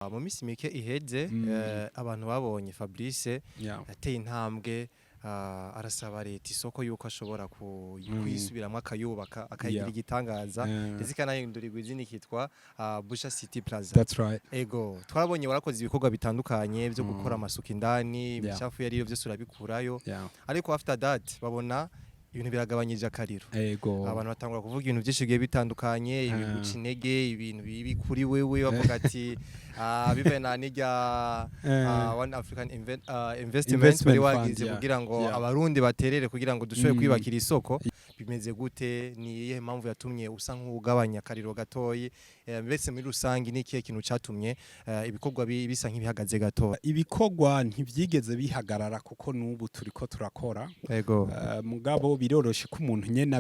Mu minsi mike iheze abantu babonye Fabrice yateye intambwe arasaba Leta Isoko yuko ashobora kuyisubiramwo akayubaka akayigira igitangaza ndetse kanahindurigwa izina kitwa Buja City Plaza. That's right. Ego twarabonye warakoze ibikorwa bitandukanye byo gukora amasuku indani ibicafu yari byose urabikurayo ariko after that babona ibintu biragabanyije akariro. Abantu batangura kuvuga ibintu byinshi bigiye bitandukanye, ibintu gucinege, ibintu bibi kuri wewe bavuga ati bibe na nijya One African Investment bari wagize kugira ngo abarundi baterere kugira ngo dushobore kwibakira isoko. Bimeze gute, ni iyihe impamvu yatumye usa nk'ugabanya akariro gatoyi, mbese muri rusangi ni ikihe kintu catumye ibikorwa bisa nk'ibihagaze gato? Ibikorwa ntivyigeze bihagarara kuko nubu turiko turakora. Mugabo biroroshe ko umuntu nyene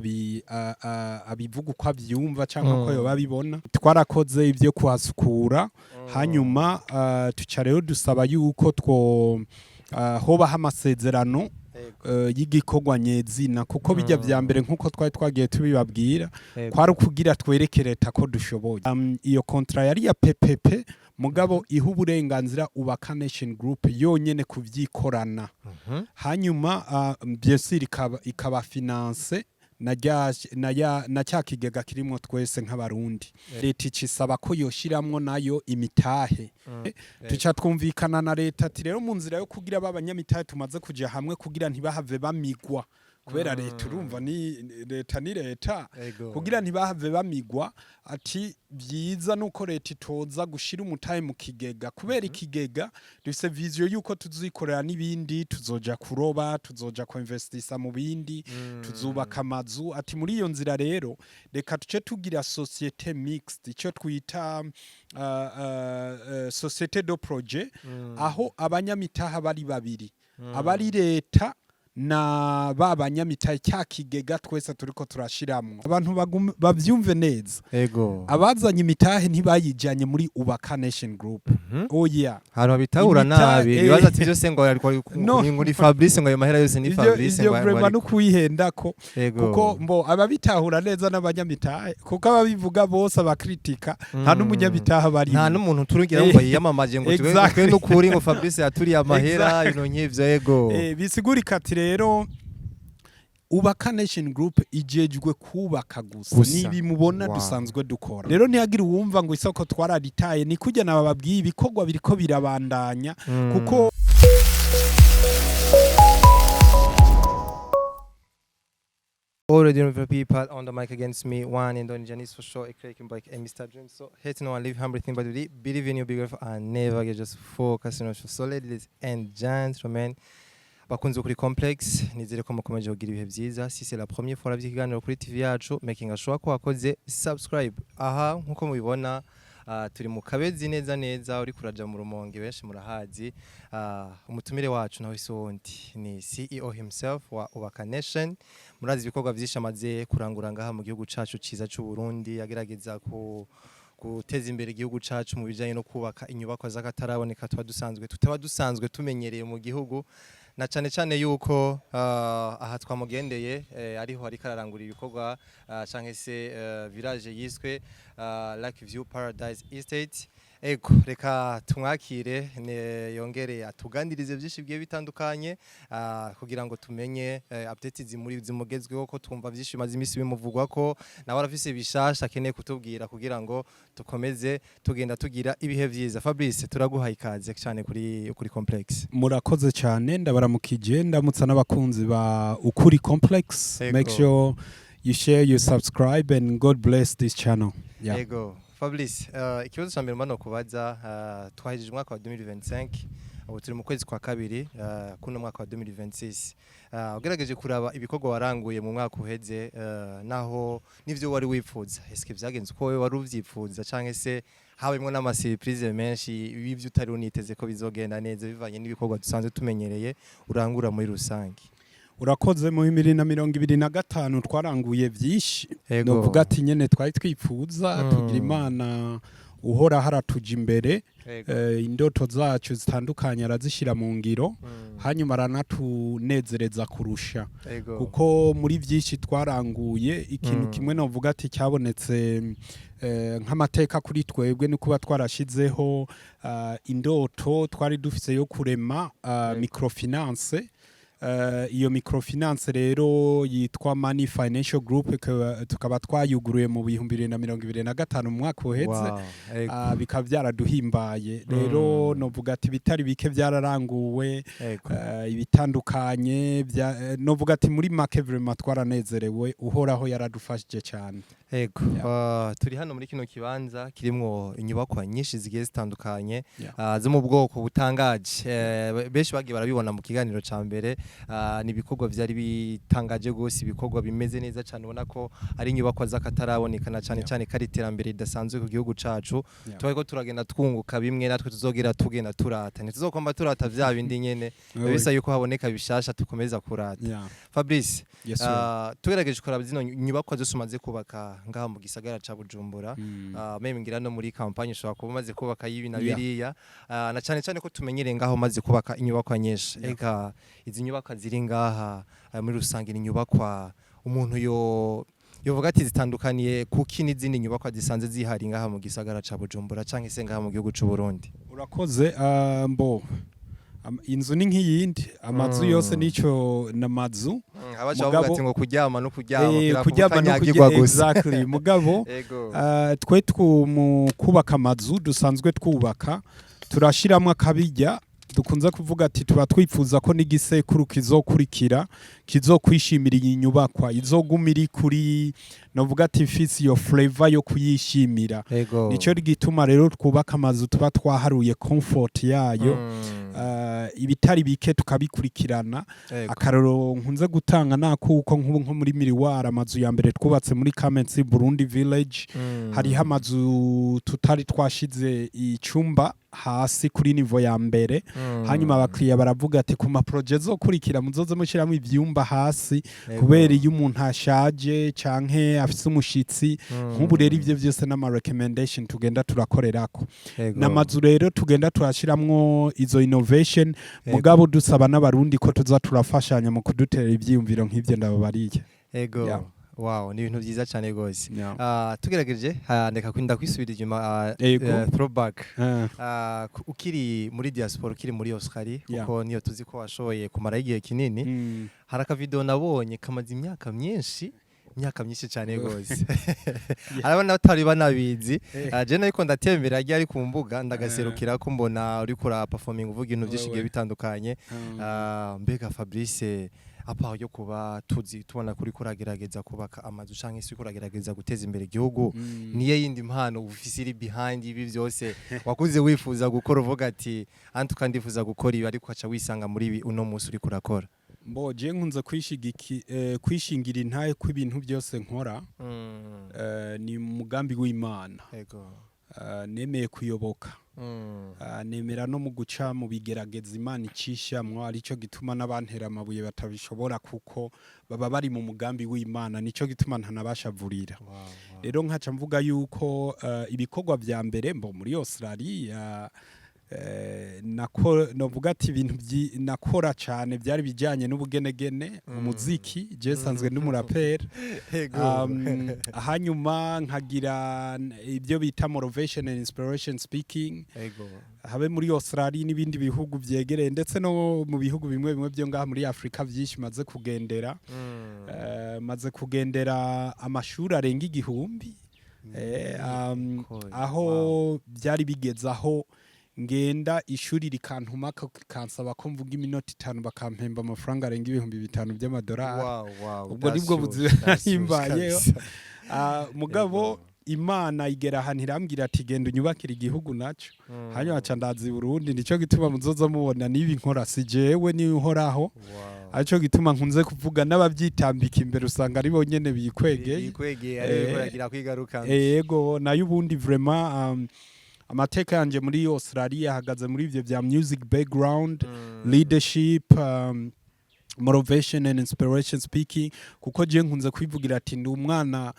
abivuga uko avyumva canke ko yoba bibona. Twarakoze ivyo kuhasukura hanyuma tuca rero dusaba yuko hobaho amasezerano y'igikorwa nyezina kuko bijya vya mbere nkuko twari twagiye tubibabwira kwari kugira twerekere Leta ko dushoboye. Iyo kontra yari ya PPP mugabo iha uburenganzira ubaka Nation Group yonyene kuvyikorana hanyuma bien sûr ikaba finance na cyakigega kirimo twese nk'abarundi. Leta icisaba ko yoshiramwo nayo imitahe tuca twumvikana na Leta ati rero mu nzira yo kugira abanyamitahe tumaze kuja hamwe kugira ntibahave bamigwa kubera Leta urumva ni Leta kugira ntibahave bamigwa ati byiza nuko Leta itoza gushira umutahe mu kigega kubera ikigega dufise vision yuko tuzikorera n'ibindi tuzoja kuroba tuzoja ko investisa mu bindi tuzubaka amazu ati muri iyo nzira rero reka tuce tugira societe mixed ico twita societe de projet aho abanyamitaha bari babiri abari Leta na babanyamitahe cyakigega twese turiko turashiramwo abantu bavyumve neza. Abazanye imitahe ntibayijanye muri ubaka Nation Group. Hano bitahura nabi bibaza ati byose ngo ari Fabrice ngo ayo mahera yose ni Fabrice ngo vraiment no kuyihendako kuko mbo ababitahura neza n'abanyamitahe kuko ababivuga bose abakritika nta n'umunyamitahe bari nta n'umuntu turugira ngo yiyamamaje ngo twe no kuri ngo Fabrice yaturiye amahera ino nk'ivyo bisigurika ati rero ubaka Nation Group ijejwe kubaka gusa nibi mubona dusanzwe dukora rero ntiyagira uwumva ngo Isoko twararitaye ni kujya nabababwiye ibikorwa biriko birabandanya kuko already know people on the mic against me one and only Janice for sure a cracking bike and Mr. Dream so hate no one live humble thing but believe in your big life and never get just focus on so ladies and gentlemen bakunze kuri complex nizere ko mukomeje kugira ibihe byiza si c'est la première fois ravyikiganiro kuri TV yacu making sure ko wakoze subscribe aha nkuko mubibona turi mu kabezi neza uri kuraja mu rumonge benshi murahazi umutumire wacu nawe Sondi ni CEO himself wa Ubaka Nation murazi ibikorwa vyinshi amaze kurangura ngaha mu gihugu cacu ciza cy'u Burundi yagerageza guteza imbere igihugu cacu mu bijanye no kubaka inyubako z'akataraboneka tutaba dusanzwe tumenyereye mu gihugu na cyane yuko aha twamugendeye ariho ari kararangura ibikorwa canke se village yiswe Lake View Paradise Estate. Ego reka tumwakire yongere atugandirize byinshi bigiye bitandukanye kugira ngo tumenye update zimugezweho ko twumva byinshi maze imisi bimuvugwa ko nawe arafise bishasha akeneye kutubwira kugira ngo tukomeze tugenda tugira ibihe byiza. Fabrice turaguha ikaze cyane kuri complex. Murakoze cyane ndabaramukije ndamutsa n'abakunzi ba Ukuri Complex. Make sure you share, you subscribe and God bless this channel. Ego Fabrice ikibazo cyambere mbano kubaza twahejije umwaka wa 2025 ubu turi mu kwezi kwa kabiri kuno mwaka wa 2026 ugerageje kuraba ibikorwa waranguye mu mwaka uheze naho nivyo wari wifuza eske byagenze uko wari uvyifuza canke se habimwe n'ama surprise menshi ibivyo utari uniteze ko bizogenda neza bivanye n'ibikorwa dusanzwe tumenyereye urangura muri rusangi? Urakoze mu 2025 twaranguye byinshi no vuga ati nyene twari twifuza tugira Imana uhora haratuja imbere indoto zacu zitandukanye arazishira mu ngiro hanyuma aranatunezereza kurusha kuko muri byinshi twaranguye ikintu kimwe novuga ati cyabonetse nk'amateka kuri twebwe ni kuba twarashizeho indoto twari dufise yo kurema microfinance. Iyo microfinance rero yitwa Money Financial Group tukaba twayuguruye mu 2025 mu mwaka uheze bikaba byaraduhimbaye rero novuga ati bitari bike byararanguwe ibitandukanye novuga ati muri make vraiment twaranezerewe uhoraho yaradufashije cyane. Ego turi hano muri kino kibanza kirimwo inyubakwa nyinshi zigiye zitandukanye zo mu bwoko butangaje benshi bagiye barabibona mu kiganiro ca mbere ni ibikorwa byari bitangaje gose ibikorwa bimeze neza cyane ubona ko ari inyubakwa z'akatarabonekana cyane cyane kari iterambere ridasanzwe ku gihugu cacu twari turagenda twunguka bimwe natwe tuzogira tugenda turata ntituzokomba turata vya bindi nyene bisa yuko haboneka bishasha tukomeza kurata. Fabrice tugerageje kuraba zino nyubakwa zose umaze kubaka ngaha mu gisagara ca Bujumbura meme ngira no muri campagne ushobora kuba umaze kubaka yibi na biriya na cyane cyane ko tumenyereye ngaho umaze kubaka inyubakwa nyinshi eka izi nyubakwa ziri ngaha muri rusange ni nyubakwa umuntu yovuga ati zitandukaniye kuki n'izindi nyubakwa zisanze zihari ngaha mu gisagara ca Bujumbura canke se ngaha mu gihugu c'u Burundi. Urakoze mbo inzu ni nk'iyindi amazu yose nico namazu abavuga ati ngo kuryama no kuryama kuryama no kuryama exactly mugabo twe mu kubaka amazu dusanzwe twubaka turashiramwe akabijya dukunze kuvuga ati tuba twifuza ko n'igisekuru kizokurikira kizokwishimira iyi nyubakwa izogumira kuri novuga ati fits your flavor yo kuyishimira nico rigituma rero twubaka amazu tuba twaharuye comfort yayo ibitari bike tukabikurikirana akarero nkunze gutanga nakuko nko muri Miriwara amazu ya mbere twubatse muri Kamenzi Burundi village hari amazu tutari twashize icumba hasi kuri nivo ya mbere hanyuma abakiriya baravuga ati ku ma project zo kurikira muzoze mushiramo ivyumba hasi kubera iyo umuntu ashaje canke afise umushitsi nk'ubu rero ivyo byose n'ama recommendation tugenda turakorerako n'amazu rero tugenda turashiramwo izo innovation mugabo dusaba n'abarundi ko tuza turafashanya mu kudutera ivyiyumviro nk'ivyo ndababariye. Wow, ni ibintu byiza cyane gose. Tugerageje ndeka kwinda kwisubira inyuma throwback. Ukiri muri diaspora ukiri muri Australia kuko niyo tuzi ko washoboye kumara igihe kinini. Haraka video nabonye kamaze imyaka myinshi cyane gose. Arabona batari banabizi. Je nayiko ndatembera ari ku mbuga ndagaserukira ko mbona uri kura performing uvuga ibintu byinshi bitandukanye. Mbega Fabrice apa yo kuba tubona kuri kuragerageza kubaka amazu canke se kuragerageza guteza imbere igihugu niye yindi mpano ufise iri behind ibi byose wakuze wifuza gukora uvuga ati antu kandifuza gukora ibi ariko aca wisanga muri ibi uno munsi uri kurakora. Mbo je nkunze kwishingira intaye ku ibintu byose nkora ni mugambi w'Imana nemeye kuyoboka nemera no mu guca mu bigerageza Imana icishamwe arico gituma n'abantera amabuye batabishobora kuko baba bari mu mugambi w'Imana nico gituma ntanabashavurira. Rero nkaca mvuga yuko ibikorwa vya mbere mbo muri Australia novuga ati ibintu nakora cyane byari bijyanye n'ubugenegene umuziki je sanzwe n'umuraperi hanyuma nkagira ibyo bita motivation and inspiration speaking habe muri Australia n'ibindi bihugu byegereye ndetse no mu bihugu bimwe byo ngaha muri Afrika byinshi maze kugendera amashuri arenga 1000 aho byari bigezaho ngenda ishuri rikantuma kansaba ko mvuga iminota 5 bakampemba amafaranga arenga 5,000 by'amadolari. Ubwo nibwo buzimbaye mugabo Imana igera ahantu irambwira ati genda unyubakira igihugu naco hanyuma aca ndazi Burundi nico gituma muzoza mubona nibi nkora si jewe ni uhoraho aco gituma nkunze kuvuga n'abavyitambika imbere usanga ari bonyene bikwegeye ariko yagira kwigaruka yego nayo ubundi vraiment amateka yanje muri Australia hagaze muri ivyo vya music background leadership motivation and inspiration speaking kuko je nkunze kwivugira ati ndi umwana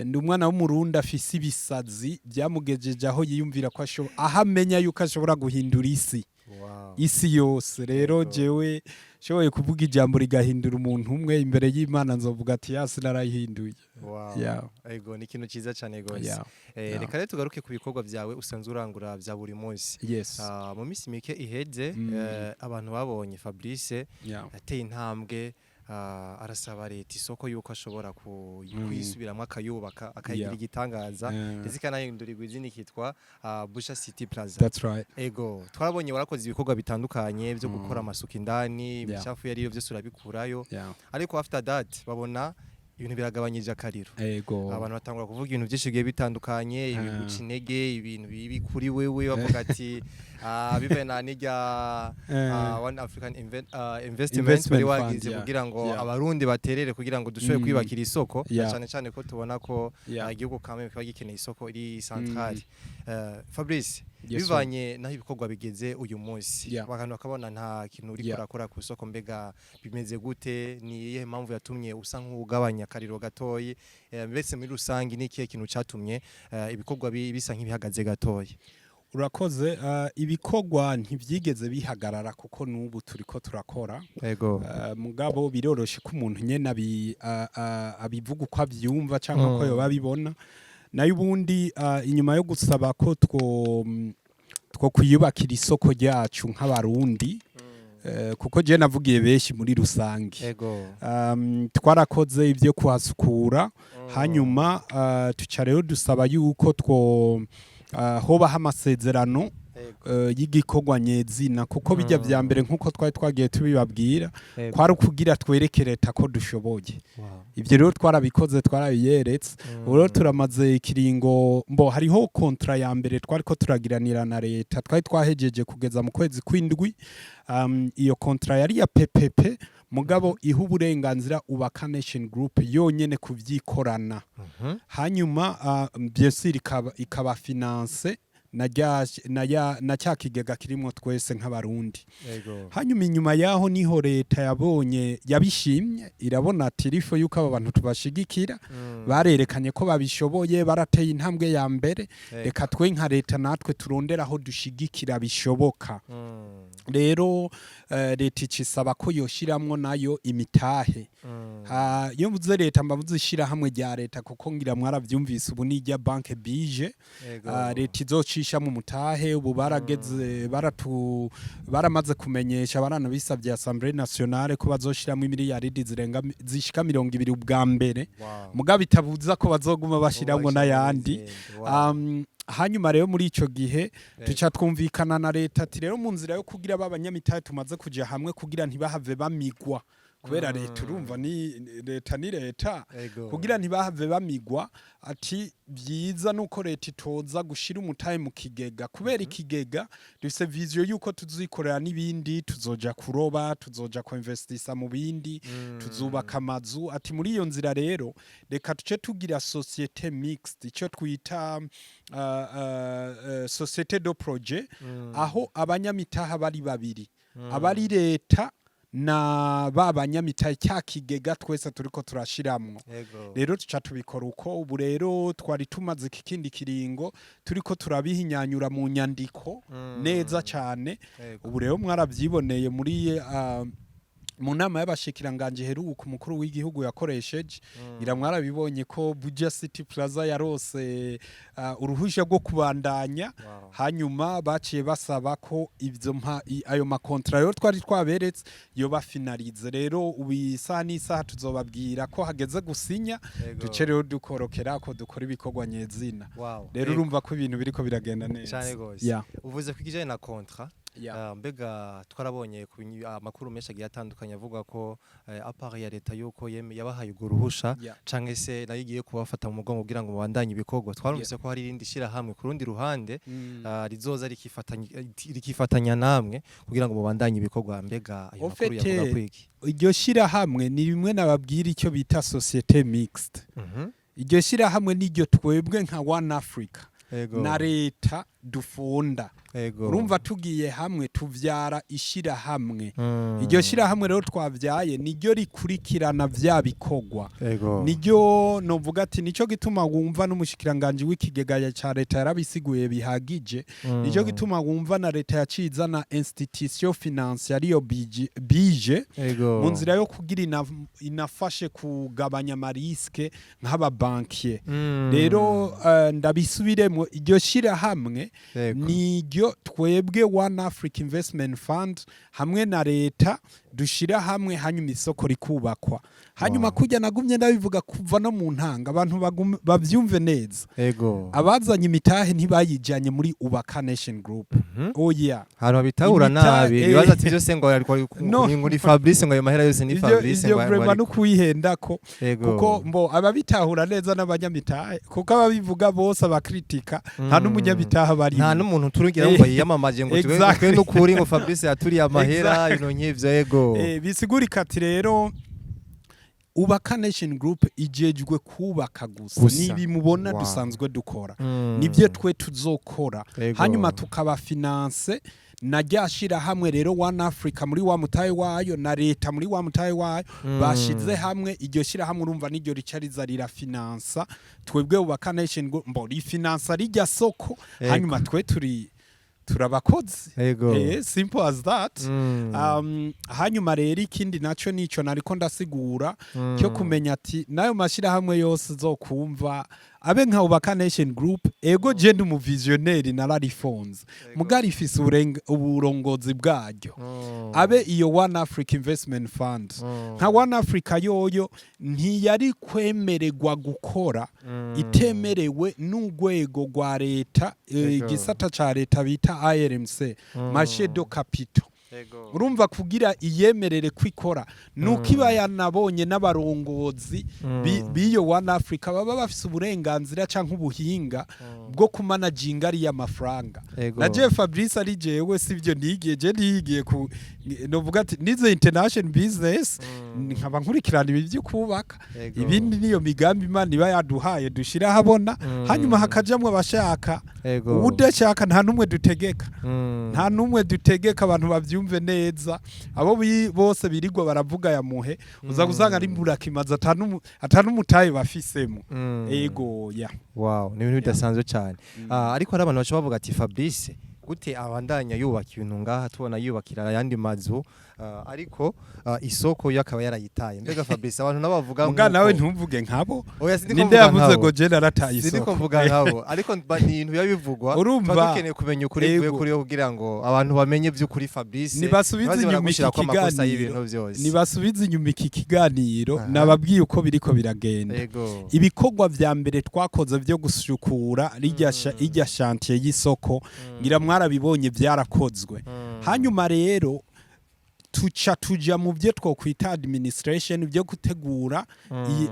ndi umwana w'umurundi afise ibisazi byamugejeje aho yiyumvira ko aho amenya yuko ashobora guhindura isi yose. Rero jewe shoboye kuvuga ijambo rigahindura umuntu umwe imbere y'Imana nzovuga ati yasi narayihinduye. Ego ni ikintu cyiza cyane gose. Reka rero tugaruke ku bikorwa byawe usanzwe urangura bya buri munsi. Mu minsi mike iheze abantu babonye Fabrice yateye intambwe arasaba Leta Isoko yuko ashobora kuyisubiramo akayubaka akayigira igitangaza ndetse kanahindurigwa izina kitwa Buja City Plaza. That's right. Ego twarabonye warakoze ibikorwa bitandukanye byo gukora amasuku indani ibicafu yari byose urabikurayo ariko after that babona ibintu biragabanyije akariro. Abantu batangura kuvuga ibintu byinshi bigiye bitandukanye, ibintu cinege, ibintu bibi kuri wewe bavuga ati bibe na nijya One African Investment bari wagize kugira ngo abarundi baterere kugira ngo dushobore kwibakira isoko cyane cyane ko tubona ko igihugu kamwe kiba gikeneye isoko iri centrale. Fabrice bivanye naho ibikorwa bigeze uyu munsi abantu bakabona nta kintu uri kurakora ku isoko mbega bimeze gute ni iyihe mpamvu yatumye usa nk'ugabanya akariro gatoyi mbese muri rusangi ni ikihe kintu catumye ibikorwa bisa nk'ibihagaze gatoyi? Urakoze. Ibikorwa ntibyigeze bihagarara kuko n'ubu turiko turakora. Mugabo biroroshe ko umuntu nyene abivuga uko abyumva cyangwa ko yoba bibona. Nayo ubundi inyuma yo gusaba ko two kwiyubakira isoko ryacu nk'abarundi kuko je navugiye benshi muri rusangi twarakoze ibyo kuhasukura hanyuma tuca rero dusaba yuko hobaho amasezerano y'igikorwa nyezina kuko bijya vya mbere nkuko twari twagiye tubibabwira kwari ukugira twerekere Leta ko dushoboye. Ivyo rero twarabikoze twarabiyeretse. Rero turamaze ikiringo hariho kontra ya mbere twari ko turagiranira na Leta twari twahejeje kugeza mu kwezi kw'indwi. Iyo kontra yari ya PPP mugabo iha uburenganzira ubaka Nation Group yonyene kuvyikorana. Hanyuma byose ikaba finance na cya kigega kirimo twese nk'abarundi. Hanyuma inyuma yaho niho Leta yabonye yabishimye irabona ati rifo yuko aba bantu tubashigikira barerekanye ko babishoboye barateye intambwe ya mbere reka twe nka Leta natwe turondera aho dushigikira bishoboka. Rero Leta icisaba ko yoshiramwo nayo imitahe. Yo mvuze Leta mbavuze ishira hamwe rya Leta kuko ngira mwaravyumvise ubu ni rya banke bije. Leta izocisha mu mutahe ubu barageze baramaze kumenyesha baranabisabye Assemblée Nationale ko bazoshiramo miliyaridi zishika 20 ubwa mbere. Mugabo itabuza ko bazoguma bashiramwo n'ayandi. Hanyuma rero muri ico gihe tuca twumvikana na Leta ati rero mu nzira yo kugira babanyamitahe tumaze kuja hamwe kugira ntibahave bamigwa kubera Leta urumva ni Leta kugira ntibahave bamigwa ati byiza nuko Leta itoza gushira umutahe mu kigega kubera ikigega dufise vision yuko tuzikorera n'ibindi tuzoja kuroba tuzoja ko investisa mu bindi tuzubaka amazu ati muri iyo nzira rero reka tuce tugira société mixte ico twita société de projet aho abanyamitaha bari babiri abari Leta na babanyamitahe cya kigega twese turiko turashiramwo. Rero tuca tubikora uko ubu rero twari tumaze ikindi kiringo turiko turabihinyanyura mu nyandiko neza cyane. Ubu rero mwaravyiboneye muri mu nama y'abashikiranganje heruka umukuru w'igihugu yakoresheje iramwarabibonye ko Buja City Plaza yarose uruhusha rwo kubandanya. Hanyuma baciye basaba ko ivyo ayo makontra yo twari twaberetse yo bafinalize. Rero ubisa n'isaha tuzobabwira ko hageze gusinya duce rero dukorokera ko dukora ibikorwa nyezina. Rero urumva ko ibintu biriko biragenda neza. Uvuze kwigije na kontra mbega twarabonye ku amakuru menshi agiye atandukanye avuga ko apart ya Leta yuko yabahaye ugo ruhusha canke se nayo igiye kubafata mu mugongo kugira ngo mubandanye ibikorwa. Twarumvise ko hari irindi shira hamwe ku rundi ruhande rizoza rikifatanya namwe kugira ngo mubandanye ibikorwa. Mbega ayo makuru yavuga kwiki iryo shira hamwe ni bimwe nababwira icyo bita société mixte. Iryo shira hamwe n'iryo twebwe nka One Africa na Leta dufunda urumva tugiye hamwe tuvyara ishira hamwe iryo shira hamwe rero twavyaye niryo rikurikirana vya bikogwa niryo novuga ati nico gituma wumva n'umushikiranganje w'ikigega ca leta yarabisiguye bihagije nico gituma wumva na leta yacizana institution financière ariyo bije mu nzira yo kugira inafashe kugabanya amariske nk'aba bankier rero ndabisubiremo iryo shira hamwe niryo twebwe One Africa Investment Fund hamwe na leta dushira hamwe hanyuma isoko rikubakwa hanyuma kujya nagumye ndabivuga kuva no mu ntanga abantu bavyumve neza abazanye imitahe ntibayijanye muri Ubaka Nation Group oya hano bitahura nabi bibaza ati byose ngo ari Fabrice ngo ayo mahera yose ni Fabrice ngo vraiment no kuyihendako kuko mbo ababitahura neza n'abanyamitahe kuko ababivuga bose abakritika nta n'umunyamitahe bari nta n'umuntu turugira ngo yiyamamaje ngo twe n'ukuri ngo Fabrice yaturiye amahera ino nk'ivyo bisigurika ati rero Ubaka Nation Group ijejwe kubaka gusa nibi mubona dusanzwe dukora nibyo twe tuzokora hanyuma tukaba finance najyashira hamwe rero One Africa muri wa mutaye wayo na leta muri wa mutaye wayo bashize hamwe iryo shira hamwe urumva n'iryo ricariza rira finance twebwe Ubaka Nation Group mbo ri finance rijya soko hanyuma twe turabakozi simple as that hanyuma rero ikindi naco nico nariko ndasigura cyo kumenya ati nayo mashira hamwe yose zokumva abe nka Ubaka Nation Group ego je ndi mu visionnaire nararifonze mugari ifise uburongozi bwaryo abe iyo One Africa Investment Fund nka One Africa yoyo ntiyari kwemererwa gukora itemerewe n'urwego rwa leta igisata ca leta bita IRMC marché de capitaux urumva kugira iyemerere kwikora nuko iba yanabonye n'abarongozi biyo One Africa baba bafise uburenganzira canke ubuhinga bwo kumanaginga ari y'amafaranga na je Fabrice ari jewe sivyo ndigiye ku novuga ati nize international business nkaba nkurikirana ibi byo kubaka ibindi niyo migambi Imana iba yaduhaye dushira habona hanyuma hakajamwe abashaka udashaka nta numwe dutegeka abantu bavyumve neza abo bose birigwa baravuga ya muhe uza gusanga ari mburakimaza atanumutaye bafisemo ego wow ni ibintu bidasanzwe cyane ariko hari abantu bacha bavuga ati Fabrice gute abandanya yubaka ibintu ngaha tubona yubakira ayandi mazu ariko isoko yakaba yarayitaye mbega Fabrice abantu nabavuga ngo nawe ntumvuge nkabo ninde yavuze ngo je narataye isoko siko mvuga nkabo ariko ibintu yabivugwa badukeneye kumenya ukuri kuye kuri kugira ngo abantu bamenye by'ukuri Fabrice nibasubize inyuma iki kiganiro nababwiye uko biriko biragenda ibikogwa vya mbere twakoze byo gusukura rijya chantier y'isoko ngira mwarabibonye byarakozwe hanyuma rero tuja mu byo twokwita administration byo gutegura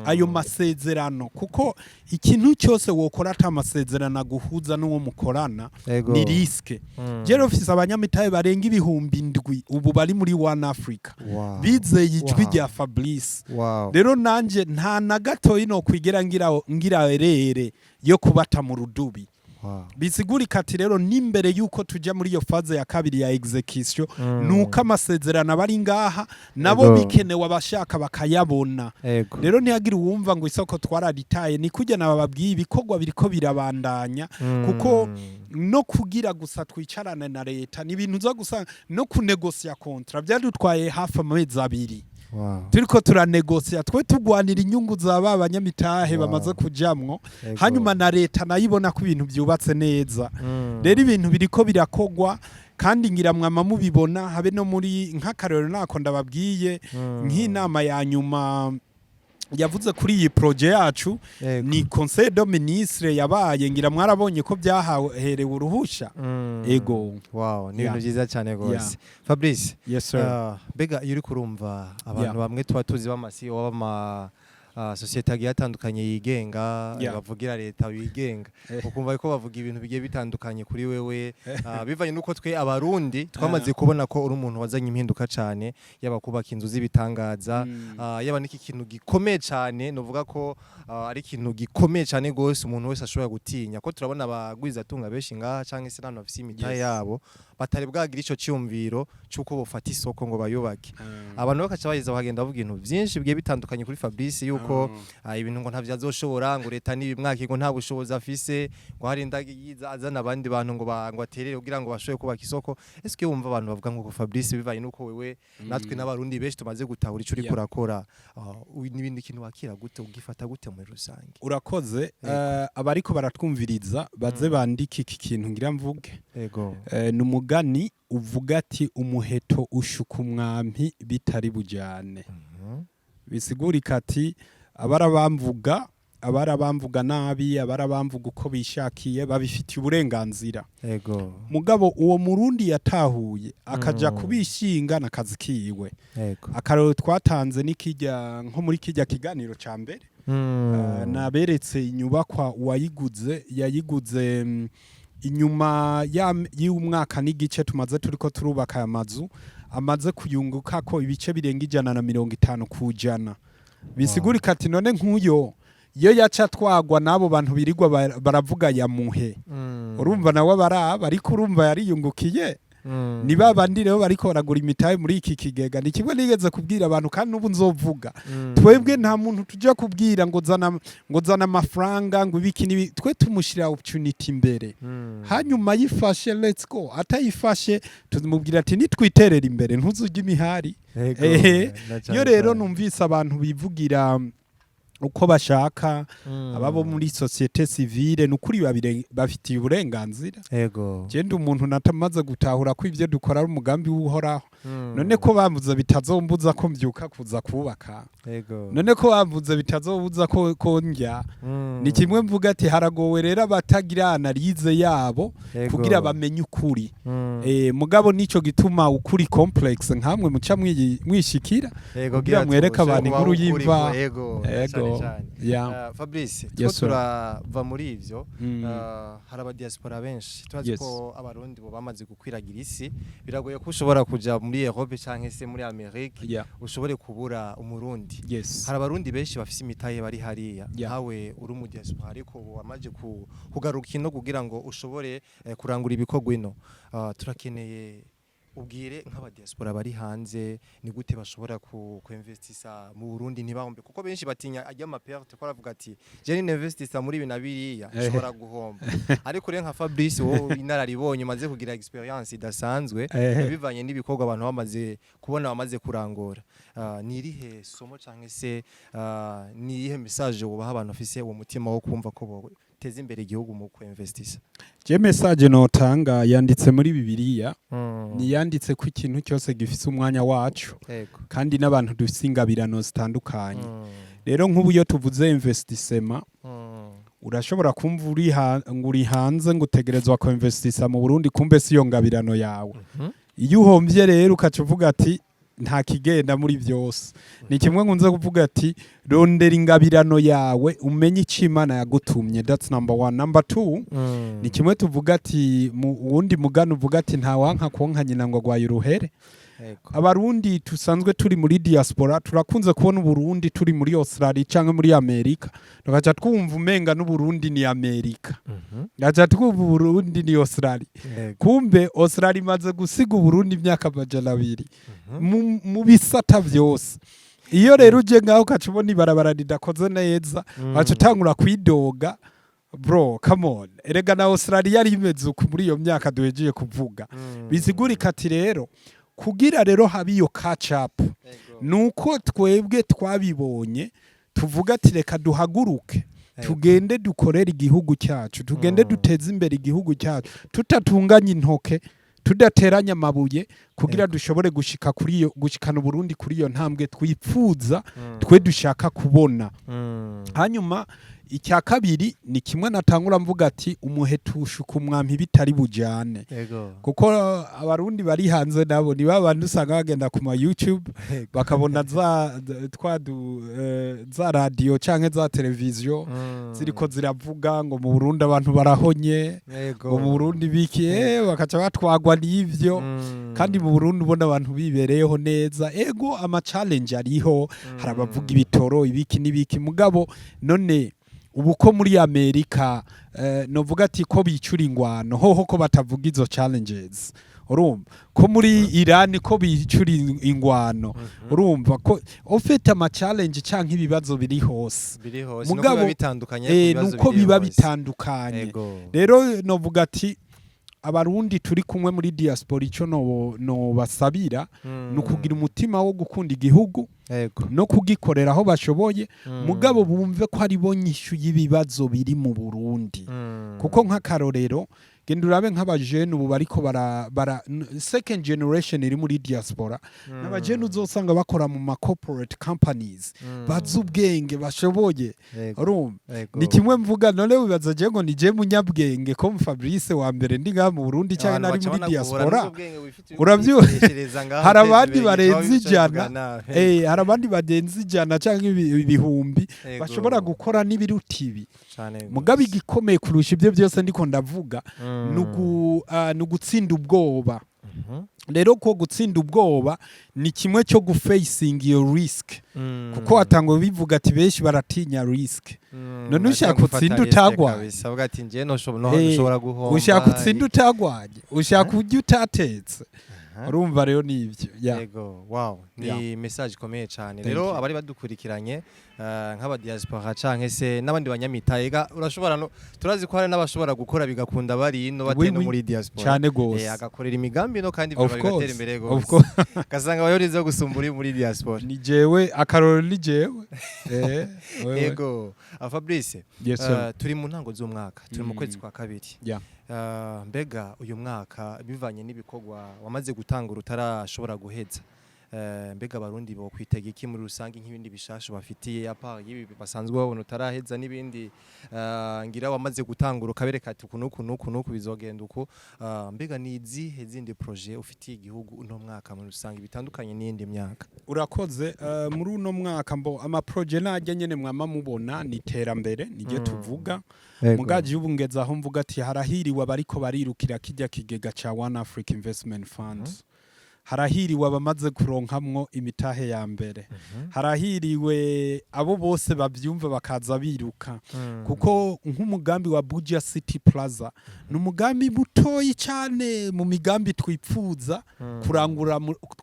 ayo masezerano kuko ikintu cyose wokora ata masezerano guhuza n'uwo mukorana ni riske jero office abanyamitaye barenga ibihumbi 7 ubu bari muri One Africa bizeye ijwi rya Fabrice rero nanje nta na gato ino kwigera ngira rere yo kubata mu rudubi bisigurika ati rero nimbere yuko tujya muri iyo faze ya kabiri ya execution nuko amasezerano bari ngaha nabo bikenewe abashaka bakayabona rero ntiyagira uwumva ngo isoko twararitaye ni kujya nabababwiye ibikogwa biriko birabandanya kuko no kugira gusa twicarana na leta ni ibintu zo gusanga no kunegosia contrat byadutwaye hafi amezi 2 turiko turanegosia twe tugwanira inyungu zaba abanyamitahe bamaze kujamwo hanyuma na leta nayibona ko ibintu byubatse neza rero ibintu biriko birakogwa kandi ngira mwama mubibona habe no muri nk'akarero nako ndababwiye nk'inama ya nyuma yavuze kuri iyi projet yacu ni conseil de ministre yabaye ngira mwarabonye ko byaherewe uruhusha ego wow ni ibintu byiza cyane gose Fabrice yes sir bega yuri kurumva abantu bamwe tuba tuzi bamasi wama societe agiye atandukanye yigenga bavugira leta wigenga ukumva ko bavuga ibintu bigiye bitandukanye kuri wewe bivanye nuko twe abarundi twamaze kubona ko uri umuntu wazanye impinduka cyane yaba kubaka inzu z'ibitangaza yaba niki kintu gikomeye cyane novuga ko ari ikintu gikomeye cyane gose umuntu wese ashobora gutinya ko turabona abagwiza tunga benshi ngaha canke se n'abantu bafise imitahe yabo batari bwagira ico cyumviro cyuko bofata isoko ngo bayubake abantu bakaca bayiza bagenda bavuga ibintu byinshi bigiye bitandukanye kuri Fabrice yuko ibintu ngo ntavyazoshobora ngo leta n'ibimwaki ngo nta bushobozi afise ngo hari ndagiza azana abandi bantu ngo aterere kugira ngo bashobore kubaka isoko eske wumva abantu bavuga ngo Fabrice bivaye nuko wewe natwe n'abarundi benshi tumaze gutahura ico uri kurakora n'ibindi kintu wakira gute ugifata gute muri rusange urakoze abariko baratwumviriza baze bandika iki kintu ngira mvuge yego numugani uvuga ati umuheto ushuka umwampi bitari bujane bisigurika ati abarabamvuga nabi abarabamvuga uko bishakiye babifitiye uburenganzira yego mugabo uwo murundi yatahuye akaja kubishinga nakazi kiwe yego akarero twatanze nikijya nko muri kijya kiganiro ca mbere naberetse inyubakwa yayiguze inyuma y'umwaka n'igice tumaze turiko turubaka aya mazu amaze kuyunguka ko ibice birenga 150 kujana bisigurika ati none nk'uyo iyo yaca twagwa nabo bantu birirwa baravuga yamuhe urumva nawe baraba ariko urumva yariyungukiye ni babandi rero bariko baragura imitahe muri iki kigega ni kimwe nigeze kubwira abantu kandi n'ubu nzovuga twebwe nta muntu tujya kubwira ngo zana amafaranga ngo ibiki nibi twe tumushira opportunity imbere hanyuma yifashe let's go atayifashe tuzimubwira ati nitwiterera imbere ntuzujye imihari yo rero numvise abantu bivugira uko bashaka ababo muri societe civile nukuri bafitiye uburenganzira yego genda umuntu natamaze gutahura ko ivyo dukora ari umugambi w'uhoraho none ko bambuza bitazombuza ko mbyuka kuza kubaka yego none ko bambuza bitazobuza ko ndya ni kimwe mvuga ati haragowe rero batagira analize yabo kugira bamenye ukuri mugabo nico gituma ukuri complex nkamwe muca mwishikira kugira mwereka abantu inkuru y'imva yego Fabrice tuko turava muri ivyo haraba diaspora benshi tubazi ko abarundi bo bamaze gukwiragira isi biragoye ko ushobora kuja muri Europe canke se muri Amerika ushobore kubura umurundi hari abarundi benshi bafise imitahe bari hariya hawe uri mu diaspora ariko wamaje kugaruka ino kugira ngo ushobore kurangura ibikorwa ino turakeneye ubwire nk'aba diaspora bari hanze ni gute bashobora kuinvestisa mu Burundi ntibahombe kuko benshi batinya ajya amaperte ko aravuga ati je ni investisa muri bina biriya nshobora guhomba ariko rero nka Fabrice wo inararibonye maze kugira experience idasanzwe bivanye n'ibikorwa abantu bamaze kubona bamaze kurangora ni irihe somo canke se ni irihe message wobaha abantu afise uwo mutima wo kumva ko bo teza imbere igihugu mu kuinvestisa je message notanga yanditse muri Bibiliya ni yanditse ko ikintu cyose gifise umwanya wacu kandi n'abantu dufise ingabirano zitandukanye rero nk'ubu yo tuvuze investissement urashobora kumva uri hanze ngo utegerezwa ko investisa mu Burundi kumbe si yo ngabirano yawe iyo uhombye rero ukacuvuga ati nta kigenda muri byose ni kimwe nkunze kuvuga ati rondera ingabirano yawe umenye icimana yagutumye that's number 1 number 2 ni kimwe tuvuga ati wundi mugano uvuga ati nta wanka konka nyina ngo gwaye uruhere abarundi tusanzwe turi muri diaspora turakunze kubona Burundi turi muri Australia canke muri Amerika tugaca twumva umenga n'Uburundi ni Amerika gaca twumva Burundi ni Australia kumbe Australia imaze gusiga Burundi imyaka 200 mu bisata byose iyo rero uje ngaho kacubona ibarabara ridakoze neza aca tangura kwidoga bro come on erega na Australia yari imeze uko muri iyo myaka duhejeje kuvuga bisigurika ati rero kugira rero habiyo catch up nuko twebwe twabibonye tuvuga ati reka duhaguruke tugende dukorera igihugu cyacu tugende duteze imbere igihugu cyacu tutatunganya intoke tudateranya amabuye kugira dushobore gushika kuri iyo gushikana Burundi kuri iyo ntambwe twipfuza twe dushaka kubona hanyuma icya kabiri ni kimwe natangura mvuga ati umuhetusha kumwampi bitari bujane kuko abarundi bari hanze nabo ni babandi usanga bagenda ku ma YouTube bakabona za radio canke za televiziyo ziriko ziravuga ngo mu Burundi abantu barahonye ngo mu Burundi bikiye bakaca batwagwa n'ivyo kandi mu Burundi ubona abantu bibereyeho neza ego ama challenge ariho harabavuga ibitoro ibiki nibiki mugabo none ubu ko muri Amerika novuga ati ko bicura ingwano hoho ko batavuga izo challenges urumva ko muri Iran ko bicura ingwano urumva ko ofite ama challenge canke ibibazo biri hose mugabo bitandukanye nuko biba bitandukanye rero novuga ati abarundi turi kumwe muri diaspora ico no basabira no kugira umutima wo gukunda igihugu no kugikorera aho bashoboye mugabo bumve ko ari bo nyishu y'ibibazo biri mu Burundi kuko nk'akarorero genda urabe nk'abajene ubu bariko bara second generation iri muri diaspora n'abajene uzosanga bakora mu ma corporate companies bazi ubwenge bashoboye urumva ni kimwe mvuga none wibaza je ngo ni je munyabwenge ko Fabrice wa mbere ndi ngaha mu Burundi cyane nari muri diaspora uravyo harabandi barenze ijana harabandi badenze ijana cyangwa ibihumbi bashobora gukora n'ibirutibi mugabe igikomeye kurusha ibyo byose ndiko ndavuga nugutsinda ubwoba rero ko gutsinda ubwoba ni kimwe cyo gufacing iyo risk kuko atangwa bivuga ati benshi baratinya risk none ushaka gutsinda utagwaye bisabwa ati nje no shobora guhomba ushaka gutsinda utagwaye ushaka kujya utatetse urumva rero nivyo yego wow ni message ikomeye cyane rero abari badukurikiranye nk'aba diaspora canke se n'abandi banyamitayega urashobora no turazi ko hari n'abashobora gukora bigakunda bari ino bateno muri diaspora cyane gose agakorera imigambi no kandi bigatera imbere gose kasanga bayoriza gusumbura muri diaspora ni jewe akaroro ni jewe yego Fabrice turi mu ntango z'umwaka turi mu kwezi kwa kabiri mbega uyu mwaka bivanye n'ibikorwa wamaze gutanga utarashobora guheza mbega abarundi bo kwitega iki muri rusange nk'ibindi bishasho bafitiye apart yibi basanzwe babona utaraheza n'ibindi ngira wamaze gutanga ukabereka ati kunuku bizogenda uko mbega nizihe zindi projet ufitiye igihugu uno mwaka muri rusange bitandukanye n'indi myaka urakoze muri uno mwaka mbo ama projet najye nyene mwama mubona ni terambere nije tuvuga mugaji ubungeza aho mvuga ati harahiriwe abariko barirukira kijya kigega ca One Africa Investment Fund harahiriwe abamaze kuronkamwo imitahe ya mbere harahiriwe abo bose bavyumva bakaza biruka kuko nk'umugambi wa Buja City Plaza n'umugambi mutoyi cyane mu migambi twipfuza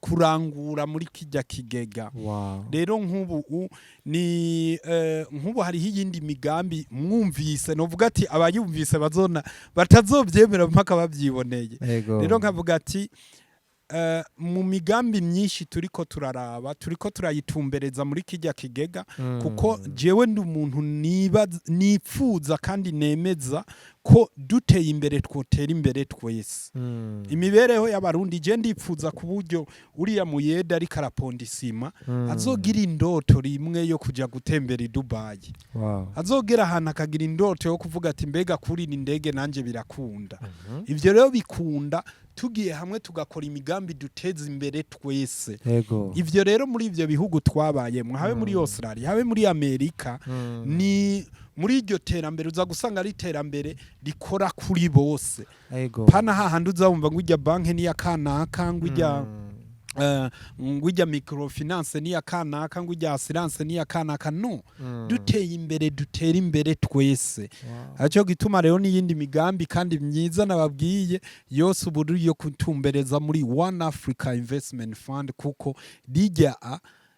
kurangura muri kijya kigega rero nk'ubu ni nk'ubu hari yindi migambi mwumvise novuga ati abayumvise bazona batazovyemera mpaka bavyiboneye rero nkavuga ati mu migambi myinshi turiko turaraba turiko turayitumbereza muri kijya kigega kuko jewe ndi umuntu nipfuza kandi nemeza ko duteye imbere twotera imbere twese imibereho y'abarundi je ndipfuza ku buryo uriya muyeda ari karaponda isima azogira indoto rimwe yo kuja gutembera i Dubai azogera ahantu akagira indoto yo kuvuga ati mbega kuri ni ndege nanje birakunda ivyo rero bikunda tugiye hamwe tugakora imigambi duteza imbere twese ivyo rero muri ivyo bihugu twabayemwe habe muri Australia habe muri Amerika ni muri iryo terambere uza gusanga ari terambere rikora kuri bose pana hahandi uzabumva ngo ijya banki ni ya kanaka ngo ijya microfinance ni ya kanaka ngo ijya assurance ni ya kanaka no duteye imbere dutera imbere twese aco gituma rero n'iyindi migambi kandi myiza nababwiye yose uburi yo kutumbereza muri One Africa Investment Fund kuko rijya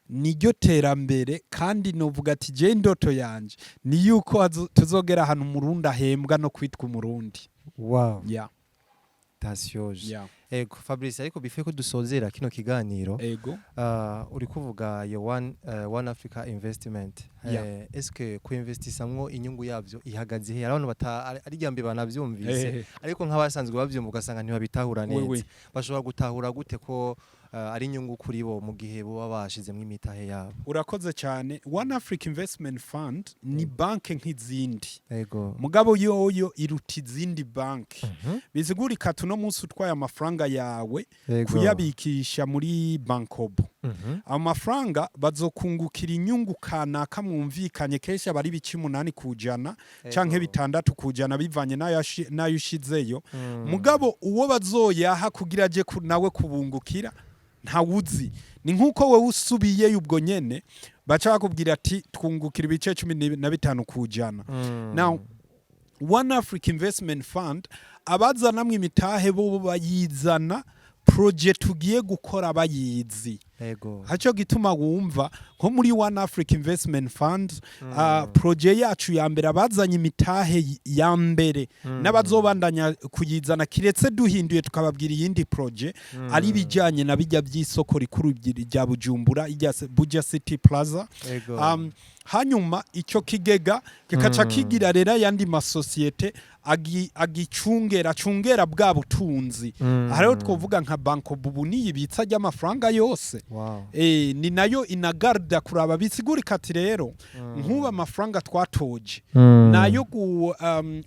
niryo terambere kandi novuga ati je ndoto yanje ni yuko tuzogera hano Murundi ahembwa no kwitwa Murundi tasyoje ego Fabrice ariko bife ko dusozera kino kiganiro uri kuvuga yo One Africa Investment eske ku investisamwo inyungu yavyo ihagaze he abantu ari jambe banavyumvise ariko nk'abasanzwe bavyumva ugasanga ntibabitahura neza bashobora gutahura gute ko ari inyungu kuri bo mu gihe bo babashizemo imitahe yabo. Urakoze cyane. One Africa Investment Fund ni banke nk'izindi. Yego. Mugabo yoyo iruta izindi banke. Bizigurika tuno munsi utwaye amafaranga yawe kuyabikisha muri bankobo. Amafaranga bazokungukira inyungu kanaka mwumvikanye kesha bari bici 8 kujana canke 6 kujana bivanye nayo ushizeyo. Mugabo uwo bazoyaha kugira aje nawe kubungukira ntawuzi. Ni nkuko we usubiye ubwo nyene baca bakubwira ati twungukira ibice 15 kujana. Now One Africa Investment Fund abazanamwe imitahe bo bayizana project ugiye gukora bayizi. Hacho gituma wumva nko muri One Africa Investment Fund project yacu ya mbere abazanye imitahe ya mbere n'abazobandanya kuyizana kiretse duhinduye tukababwira yindi project ari bijanye na bijya by'isoko rikuru rya Bujumbura ijya Buja City Plaza. Hanyuma icyo kigega kikaca kigira rera yandi masosiyete acungera bwa butunzi. Hariho twovuga nka banko bubu niyibitsa ry'amafaranga yose. Ni nayo inagarda kuraba bisigurika ati rero nkuba amafaranga twatoje nayo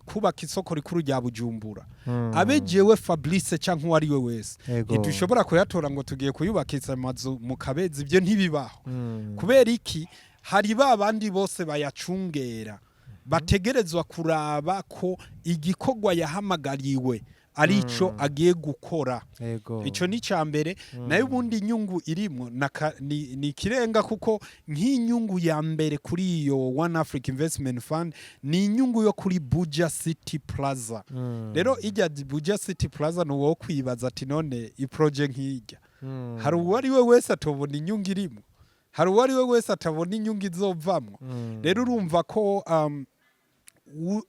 kubaka isoko rikuru rya Bujumbura. Abejewe FABLICE canke wari we wese ntidushobora kuyatora ngo tugiye kuyubakitsa amazu mu Kabezi, ibyo ntibibaho. Kubera iki? Hari babandi bose bayacungera bategerezwa kuraba ko igikogwa yahamagariwe arico agiye gukora. Ico ni cyambere. Nayo ubundi inyungu irimo ni kirenga kuko nk'inyungu ya mbere kuri iyo One Africa Investment Fund ni inyungu yo kuri Buja City Plaza. Rero ijya Buja City Plaza no wo kwibaza ati none i project nk'ijya hari uwari we wese atobona inyungu irimo, hari uwari we wese atabona inyungu izovamwo. Rero urumva ko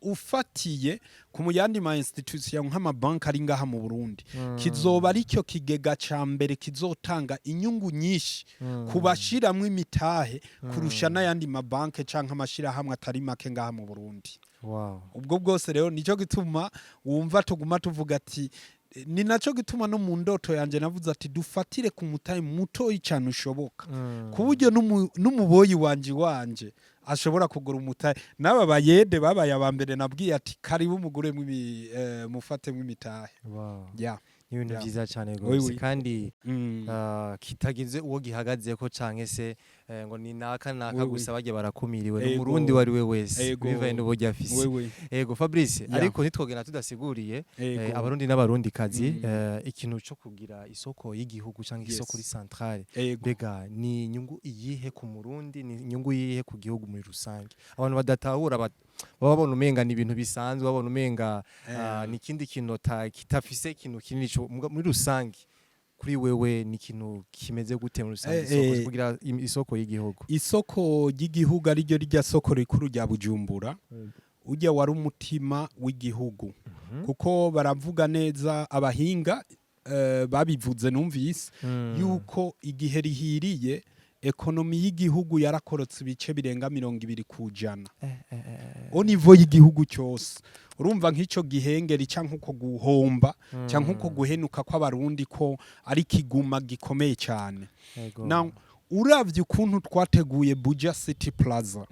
ufatiye ku muyandi ma institution nk'amabanki ari ngaha mu Burundi kizoba ari cyo kigega ca mbere kizotanga inyungu nyinshi kubashiramwe imitahe kurusha n'ayandi mabanki canke amashira hamwe atari make ngaha mu Burundi. Ubwo bwose rero nico gituma wumva tuguma tuvuga ati ni naco gituma no mu ndoto yanje navuze ati dufatire ku mutahe muto y'icano ushoboka kuburyo n'umuboyi wanje ashobora kugura umutahe. Naba bayede babaye abambere nabwiye ati karibu mugure mufate mw'imitahe. Ibintu byiza cyane gose kandi kitagize uwo gihagaze ko canke se ngo ni naka gusa baje barakumiriwe no Burundi wari we wese bivaye no bojya afise. Ego Fabrice, ariko nitwogena tudasiguriye abarundi n'abarundi kazi ikintu cyo kugira isoko y'igihugu canke isoko kuri centrale bega ni inyungu iyihe ku Murundi, ni inyungu iyihe ku gihugu muri rusange? Abantu badatahura babona umenga ni ibintu bisanzwe, babona umenga ni kindi kintu kitafise ikintu kinini muri rusange. Kuri wewe ni ikintu kimeze gute muri rusange kugira isoko y'igihugu? Isoko y'igihugu ari ryo rya soko rikuru rya Bujumbura ujya wari umutima w'igihugu kuko baravuga neza abahinga babivuze numvise yuko igihe rihiriye ekonomi y'igihugu yarakorotse ibice birenga 20 kujana au niveau y'igihugu cyose. Urumva nk'ico gihengeri canke uko guhomba canke uko guhenuka kw'abarundi ko ari kiguma gikomeye cyane. Now uravye ukuntu twateguye Buja City Plaza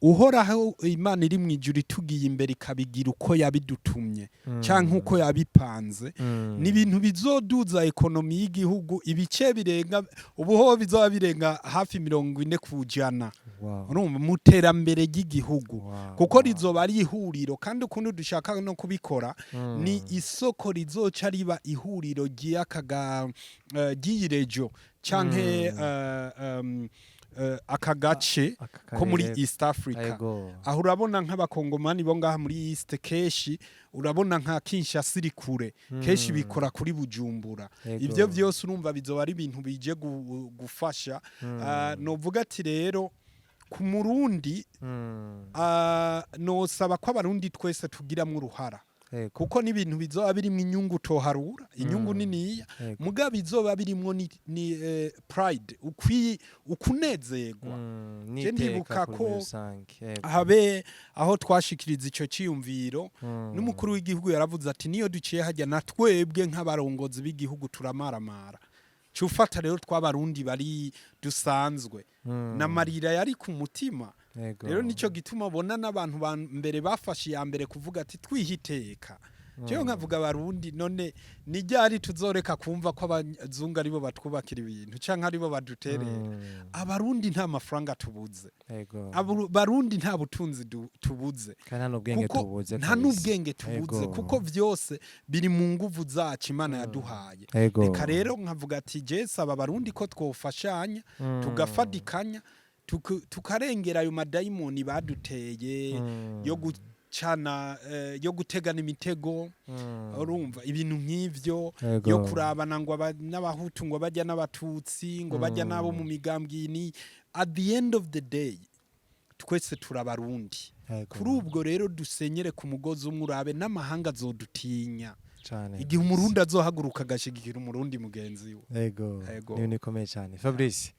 uhoraho Imana iri mwijuru tugiye imbere kabigira uko yabidutumye canke uko yabipanze ni ibintu bizoduza ekonomi y'igihugu ibice birenga ubuho bizoba birenga hafi 40 kujana. Urumva muterambere ry'igihugu kuko rizoba ari ihuriro kandi ukuntu dushaka no kubikora ni isoko rizoca riba ihuriro ry'iyirejo canke akagace ko muri East Africa. Aho urabona nk'abakongomani bo ngaha muri East keshi urabona nka Kinshasa iri kure keshi bikora kuri Bujumbura. Ivyo byose urumva bizoba ari ibintu bije gufasha. Novuga ati rero ku Murundi no saba ko abarundi twese tugiramwe uruhara kuko n'ibintu bizoba birimo inyungu toharura inyungu nini muga bizoba birimo ni pride ukunezerwa. Je ndibuka ko habe aho twashikiriza ico ciyumviro n'umukuru w'igihugu yaravuze ati niyo duciye hajya natwebwe nk'abarongozi b'igihugu turamaramara cufata rero twabarundi bari dusanzwe namarira yari ku mutima rero nico gituma bona n'abantu mbere bafashe ya mbere kuvuga ati twihiteka cyo nkavuga abarundi none ni ryari tuzoreka kumva ko abazungu aribo batwubakira ibintu canke aribo baduterera abarundi nta mafaranga tubuze abarundi nta butunzi tubuze nta n'ubwenge tubuze kuko vyose biri mu nguvu zacu Imana yaduhaye reka rero nkavuga ati je saba abarundi ko twofashanya tugafadikanya tukarengera ayo madayimoni baduteye yo gutegana imitego urumva ibintu nk'ivyo yo kurabana ngo n'abahutu ngo bajya n'abatutsi ngo bajya nabo mu migambwini at the end of the day twese turabarundi kuri ubwo rero dusenyere ku mugozi umwe urabe n'amahanga azodutinya igihe umurundi azohaguruka agashigikira umurundi mugenzi we ni nikomeye cyane Fabrice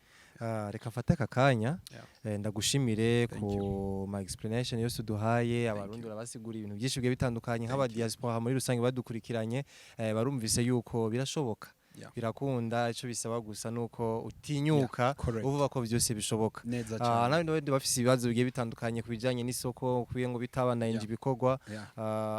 reka fata akanya ndagushimire ku ma explanation yose duhaye abarundi urabasigura ibintu byinshi bigiye bitandukanye nk'aba diaspora muri rusange badukurikiranye barumvise yuko birashoboka birakunda ico bisaba gusa nuko utinyuka uvuga ko byose bishoboka nawe ndo bafise ibibazo bigiye bitandukanye kubijanye n'isoko kubiye ngo bitabana inji bikorwa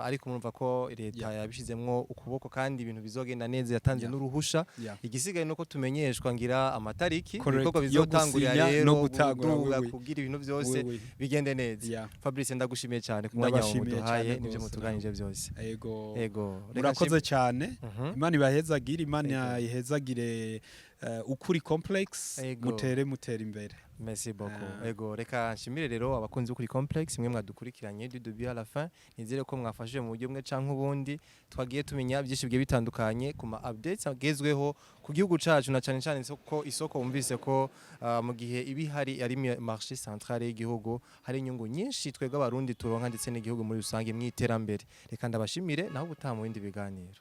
ariko murumva ko leta yabishizemwo ukuboko kandi ibintu bizogenda neza yatanze n'uruhusha igisigaye nuko tumenyeshwa ngira amatariki ibikorwa bizotangurira rero no gutangura kugira ibintu byose bigende neza Fabrice ndagushimiye cyane ku mwanya wawe duhaye nivyo mutuganije byose yego murakoze cyane Imana ibahezagire Imana ihezagire ukuri complex mutere imbere. Merci beaucoup. Ego reka nshimire rero abakunzi ukuri complex mwe mwadukurikiranye du début à la fin nizere ko mwafashije mu buryo bumwe canke ubundi twagiye tumenya byinshi bigiye bitandukanye ku ma updates agezweho ku gihugu cacu na cyane cyane ko isoko umvise ko mu gihe ibi hari ari marché centrale y'igihugu hari inyungu nyinshi twebwe abarundi turonka ndetse n'igihugu muri rusange mwiterambere reka ndabashimire naho gutaha mu bindi biganiro.